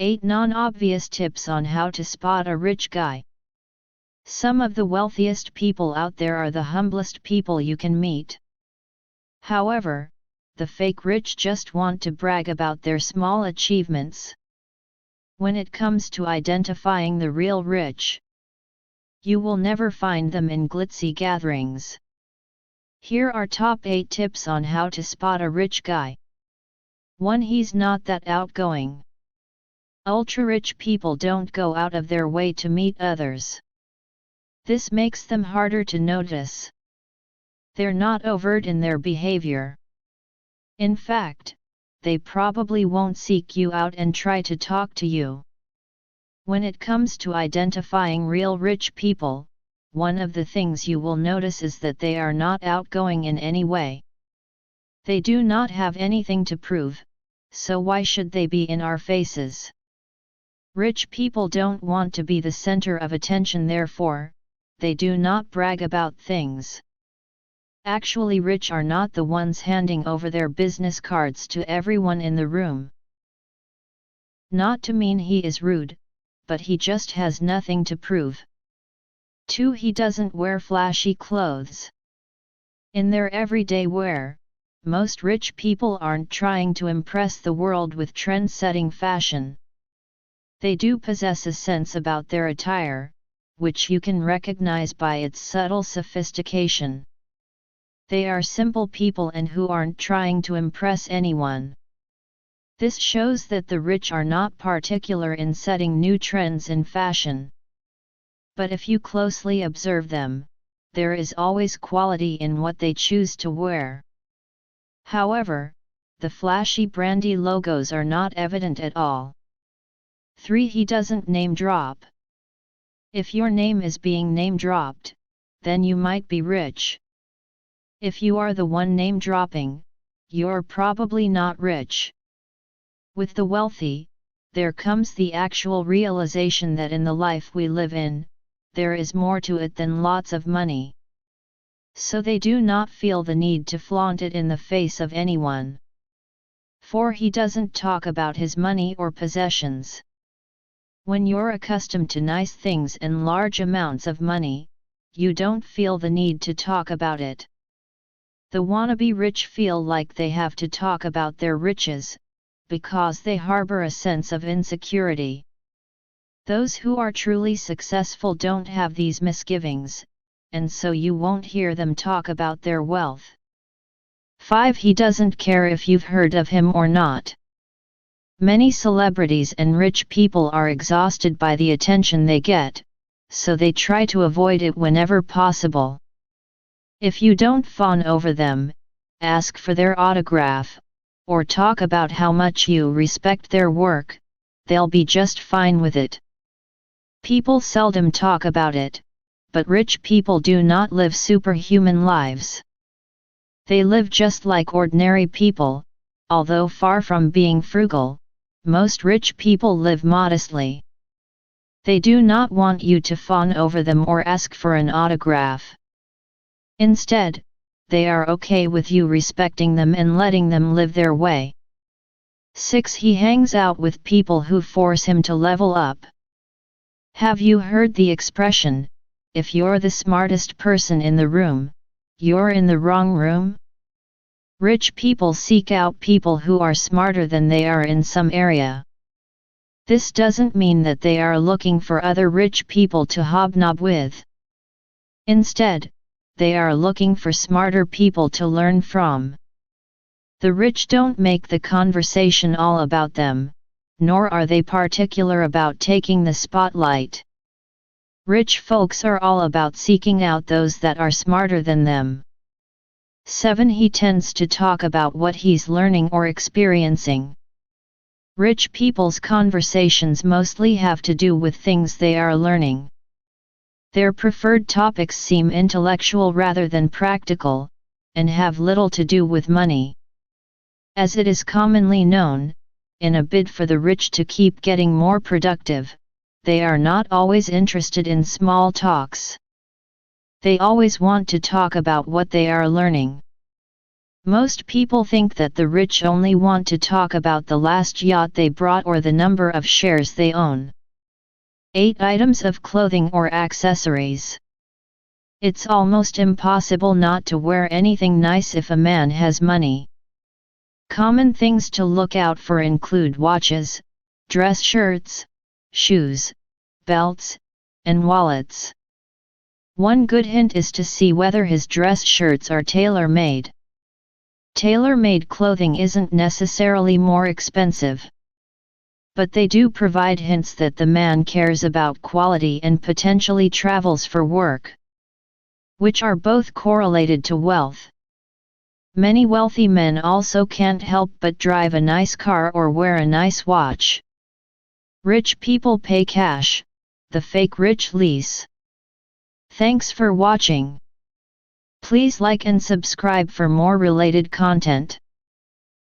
8 Non-obvious tips on how to spot a rich guy. Some of the wealthiest people out there are the humblest people you can meet. However, the fake rich just want to brag about their small achievements. When it comes to identifying the real rich, you will never find them in glitzy gatherings. Here are top 8 tips on how to spot a rich guy. 1. He's not that outgoing. Ultra-rich people don't go out of their way to meet others. This makes them harder to notice. They're not overt in their behavior. In fact, they probably won't seek you out and try to talk to you. When it comes to identifying real rich people, one of the things you will notice is that they are not outgoing in any way. They do not have anything to prove, so why should they be in our faces? Rich people don't want to be the center of attention, therefore, they do not brag about things. Actually, rich are not the ones handing over their business cards to everyone in the room. Not to mean he is rude, but he just has nothing to prove. 2. He doesn't wear flashy clothes. In their everyday wear, most rich people aren't trying to impress the world with trend-setting fashion. They do possess a sense about their attire, which you can recognize by its subtle sophistication. They are simple people and who aren't trying to impress anyone. This shows that the rich are not particular in setting new trends in fashion. But if you closely observe them, there is always quality in what they choose to wear. However, the flashy brandy logos are not evident at all. 3. He doesn't name drop. If your name is being name dropped, then you might be rich. If you are the one name dropping, you're probably not rich. With the wealthy, there comes the actual realization that in the life we live in, there is more to it than lots of money. So they do not feel the need to flaunt it in the face of anyone. 4. He doesn't talk about his money or possessions. When you're accustomed to nice things and large amounts of money, you don't feel the need to talk about it. The wannabe rich feel like they have to talk about their riches, because they harbor a sense of insecurity. Those who are truly successful don't have these misgivings, and so you won't hear them talk about their wealth. 5. He doesn't care if you've heard of him or not. Many celebrities and rich people are exhausted by the attention they get, so they try to avoid it whenever possible. If you don't fawn over them, ask for their autograph, or talk about how much you respect their work, they'll be just fine with it. People seldom talk about it, but rich people do not live superhuman lives. They live just like ordinary people, although far from being frugal. Most rich people live modestly. They do not want you to fawn over them or ask for an autograph. Instead, they are okay with you respecting them and letting them live their way. 6. He hangs out with people who force him to level up. Have you heard the expression, if you're the smartest person in the room, you're in the wrong room? Rich people seek out people who are smarter than they are in some area. This doesn't mean that they are looking for other rich people to hobnob with. Instead, they are looking for smarter people to learn from. The rich don't make the conversation all about them, nor are they particular about taking the spotlight. Rich folks are all about seeking out those that are smarter than them. 7. He tends to talk about what he's learning or experiencing. Rich people's conversations mostly have to do with things they are learning. Their preferred topics seem intellectual rather than practical, and have little to do with money. As it is commonly known, in a bid for the rich to keep getting more productive, they are not always interested in small talks. They always want to talk about what they are learning. Most people think that the rich only want to talk about the last yacht they bought or the number of shares they own. 8 items of clothing or accessories. It's almost impossible not to wear anything nice if a man has money. Common things to look out for include watches, dress shirts, shoes, belts, and wallets. One good hint is to see whether his dress shirts are tailor-made. Tailor-made clothing isn't necessarily more expensive, but they do provide hints that the man cares about quality and potentially travels for work, which are both correlated to wealth. Many wealthy men also can't help but drive a nice car or wear a nice watch. Rich people pay cash, the fake rich lease. Thanks for watching. Please like and subscribe for more related content.